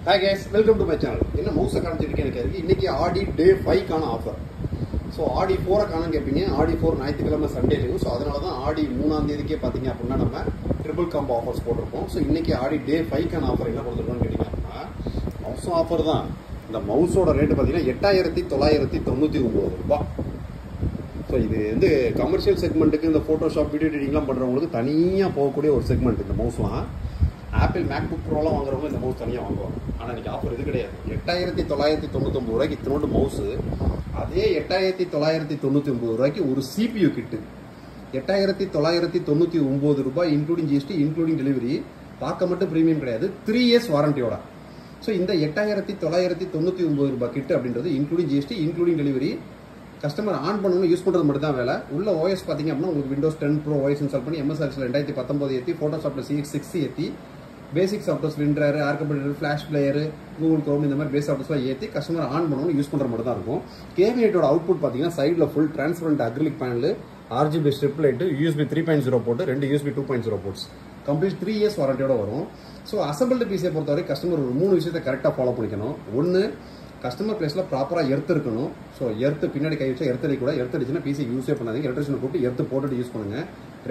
Hi guys, welcome to my channel. என்ன மவுஸை காமிச்சிருக்கேன் எனக்கு இன்னைக்கு ஆடி டே 5 கான ஆஃபர். ஸோ ஆடி 4 காண கேட்பீங்க. ஆடி 4 ஞாயிற்றுக்கிழமை சண்டே லீவு. ஸோ அதனால தான் ஆடி 3ஆம் தேதிக்கே பார்த்தீங்க அப்படின்னா நம்ம ட்ரிபிள் காம்போ ஆஃபர்ஸ் போட்டிருக்கோம். ஸோ இன்னைக்கு ஆடி டே 5 கான ஆஃபர் என்ன கொடுத்துருக்கோம்னு கேட்டீங்க அப்படின்னா மவுஸும் ஆஃபர் தான். இந்த மவுஸோட ரேட்டு பார்த்தீங்கன்னா 8999 ரூபாய். ஸோ இது வந்து கமர்ஷியல் செக்மெண்ட்டுக்கு இந்த ஃபோட்டோஷாப் வீடியோ எடிட்டிங்லாம் பண்ணுறவங்களுக்கு தனியாக போகக்கூடிய ஒரு செக்மெண்ட் இந்த மவுஸ்லாம். ஆப்பிள் மேக்புக் ப்ரோலாம் வாங்குறவங்க இந்த மவுஸ் தனியாக வாங்குவாங்க. ஆனால் இன்றைக்கி ஆஃபர் இது கிடையாது. 8999 ரூபாய்க்கு இத்தனோண்டு மவுஸு, அதே 8999 ரூபாய்க்கு ஒரு CPU கிட்டு. 8999 ரூபாய் இன்க்ளூடிங் ஜிஎஸ்டி இன்க்ளூடிங் டெலிவரி. பார்க்க மட்டும் ப்ரீமியம் கிடையாது, 3 இயர்ஸ் வாரண்டியோட. ஸோ இந்த 8999 ரூபாய் கிட்டு அப்படின்றது including GST including delivery. Customer on பண்ணணும், யூஸ் பண்ணுறது மட்டும் தான் வேலை. உள்ள ஓஎஸ் பார்த்தீங்க அப்படின்னா உங்களுக்கு விண்டோஸ் 10 ப்ரோ ஓஎஸ் இன்ஸ்டால் பண்ணி எம்எஸ்ஆர்ஸில் 2019 ஏற்றி, ஃபோட்டோஷாப்பில் CX6 ஏற்றி, பேசிக் சாஃப்ட்வேர்ஸ் விண்டர், ஆர்கபெட்டர், ஃபிளாஷ் பிளேயர், கூகுள் குரோம் இந்த மாதிரி பேஸ் சாஃப்ட்வேர்ஸ்லாம் ஏற்றி கஸ்டமர் ஆன் பண்ணணும், யூஸ் பண்ணுற மட்டும் தான் இருக்கும். கேபினெட்டோட அவுட்புட் பார்த்தீங்கன்னா சைடில் full transparent acrylic panel, RGB strip light, USB 3.0 போட்டு 2 USB 2.0 போர்ட்ஸ், கம்ப்ளீட் 3 இயர்ஸ் வாரண்டியோட வரும். ஸோ அசம்பிள்டு பிசியை பொறுத்தவரை கஸ்டமர் ஒரு 3 விஷயத்தை கரெக்டாக ஃபாலோ பண்ணிக்கணும். ஒன்று, கஸ்டமர் பிளேஸில் ப்ராப்பராக எர்த்து இருக்கணும். ஸோ எர்த்து பின்னாடி கை வச்சா எர்த்தடி கூட, எர்த்தடிச்சுன்னா பிசி யூஸே பண்ணாதீங்க, எலக்ட்ரிஷனை கூப்பிட்டு எர்த்து போட்டுட்டு யூஸ் பண்ணுங்க.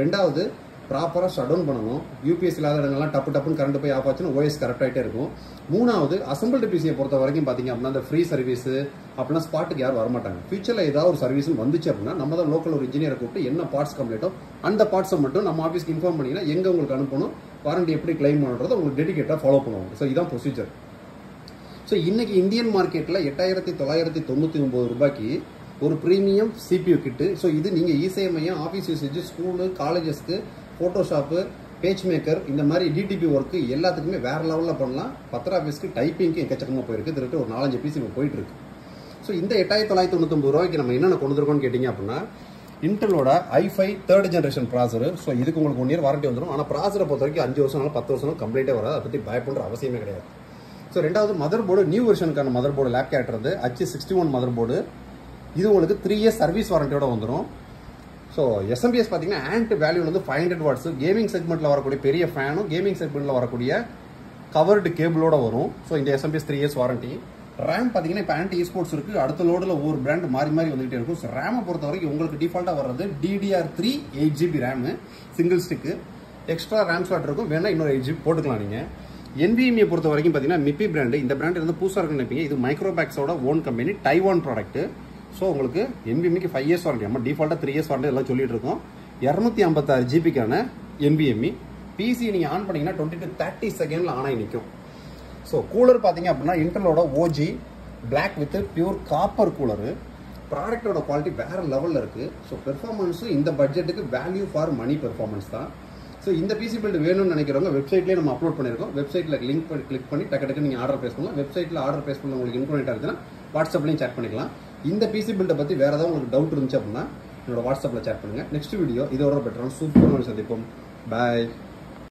ரெண்டாவது, ப்ராப்பராக ஷட் டவுன் பண்ணணும். யூபிஎஸ் இல்லாத இடங்கள்லாம் டப்புன்னு கரண்ட் போய் ஆஃப் ஆச்சுன்னா ஓஎஸ் கரெக்டாகிட்டே இருக்கும். மூணாவது, அசம்பிள்டு பிசியை பொறுத்த வரைக்கும் பார்த்தீங்க அப்படின்னா அந்த ஃப்ரீ சர்வீஸ் அப்படின்னா ஸ்பாட்டுக்கு யாரும் வரமாட்டாங்க. ஃபியூச்சரில் ஏதாவது ஒரு சர்வீஸ் வந்துச்சு அப்படின்னா நம்ம தான் லோக்கல் ஒரு இன்ஜினியரை கூப்பிட்டு என்ன பார்ட்ஸ் கம்ப்ளீட்டோ அந்த பார்ட்ஸை மட்டும் நம்ம ஆஃபீஸ்க்கு இன்ஃபார்ம் பண்ணிங்கன்னா எங்கே உங்களுக்கு அனுப்பணும், வாரண்டி எப்படி கிளைம் பண்ணுறதை உங்களுக்கு டெடிகேட்டாக ஃபாலோ பண்ணுவாங்க. ஸோ இதான் ப்ரொசீஜர். ஸோ இன்னைக்கு இந்தியன் மார்க்கெட்டில் 8999 ரூபாய்க்கு ஒரு ப்ரீமியம் CPU கிட்டு. ஸோ இது நீங்கள் இசேஎம்ஐயா, ஆஃபீஸ் யூசேஜ், ஸ்கூலு, காலேஜஸ்க்கு, ஃபோட்டோஷாப்பு, பேஜ் மேக்கர், இந்த மாதிரி டிடிபி ஒர்க்கு எல்லாத்துக்குமே வேறு லெவலில் பண்ணலாம். பத்திர ஆஃபீஸ்க்கு டைப்பிங்க்கு எக்கச்சக்கமாக போயிருக்கு. திருட்டு ஒரு 4-5 பீஸ் இப்போ போயிட்டு இருக்கு. ஸோ இந்த 8999 ரூபாய்க்கு நம்ம என்னென்ன கொண்டு வந்துருக்கோம்னு கேட்டிங்க அப்படின்னா இன்டெலோட i5 3rd ஜென்ரேஷன் ப்ராசர். ஸோ இதுக்கு உங்களுக்கு 1 இயர் வாரண்டி வந்துடும். ஆனால் ப்ராசரை பொறுத்த வரைக்கும் 5 வருஷம் 10 வருஷம் கம்ப்ளீட்டே வராது. அதை பற்றி பயப்படுற அவசியமே கிடையாது. ஸோ ரெண்டாவது, மதர் போர்டு நியூ வெர்ஷனுக்கான மதர் போர்டு லேப் கேட்டுறது H61 மதர் போர்டு. இது உங்களுக்கு 3 இயர்ஸ் சர்வீஸ் வாரண்டியோட வந்துடும். ஸோ எஸ்எம்பிஎஸ் பார்த்தீங்கன்னா ஆண்ட் வேல்யூ வந்து 500 வாட்ஸ். கேமிங் செக்மெண்ட்டில் வரக்கூடிய பெரிய ஃபேனும் கேமிங் செக்மெண்ட்டில் வரக்கூடிய கவர்டு கேபிளோட வரும். ஸோ இந்த எஸ்எம்பிஎஸ் 3 இயர்ஸ் வாரண்டி. ரேம் பார்த்தீங்கன்னா இப்போ ஆன்டி ஸ்போர்ட்ஸ் இருக்குது, அடுத்த லோடில் ஒவ்வொரு பிராண்ட் மாறி வந்துகிட்டே இருக்கும். ஸோ ரேமை பொறுத்த வரைக்கும் உங்களுக்கு டிஃபால்ட்டாக வர்றது DDR3 8GB RAM single stick. Extra RAM slot இருக்கும், வேணால் இன்னொரு 8GB போட்டுக்கலாம் நீங்கள். NVMe பொறுத்த வரைக்கும் பார்த்தீங்கன்னா மிப்பி பிராண்டு. இந்த பிராண்ட் வந்து புதுசாக இருக்குன்னு நினைப்பீங்க. இது மைக்ரோபேக்ஸோட own company, Taiwan product. So உங்களுக்கு NVMeக்கு 5 இயர்ஸ் வாரண்டி. நம்ம டிஃபால்ட்டாக 3 இயர்ஸ் வாரண்டி எல்லாம் சொல்லிட்டு இருக்கோம். 256 GBக்கான NVMe. பிசி நீங்கள் ஆன் பண்ணீங்கன்னா 20 to 30 செகண்டில் ஆன் ஆகி நிற்கும். ஸோ கூலர் பார்த்தீங்க அப்படின்னா இன்டெலோட OG block with pure copper cooler. ப்ராடக்டோட குவாலிட்டி வேறு லெவலில் இருக்குது. ஸோ பெர்ஃபார்மன்ஸும் இந்த பட்ஜெட்டுக்கு வேல்யூ ஃபார் மணி பெர்ஃபார்மன்ஸ் தான். ஸோ இந்த பிசி பில்டு வேணும்னு நினைக்கிறவங்க வெப்சைட்லேயே நம்ம அப்லோட் பண்ணியிருக்கோம். வெப்சைட்டில் லிங்க் பண்ணி கிளிக் பண்ணி டக்கு நீங்கள் ஆர்டர் பேஸ் பண்ணலாம். வெப்சைட்டில் ஆர்டர் பேஸ் பண்ண உங்களுக்கு இன்ஃபர்மேட்டாக இருந்துச்சுன்னா வாட்ஸ்அப்லையும் சேட் பண்ணிக்கலாம். இந்த பிசி பில்டை பற்றி வேறு ஏதாவது உங்களுக்கு டவுட் இருந்துச்சு அப்படின்னா என்னோட வாட்ஸ்அப்பில் சேட் பண்ணுங்கள். நெக்ஸ்ட் வீடியோ இதோட பெட்டரான சூப்பரான சந்திப்போம். பாய்.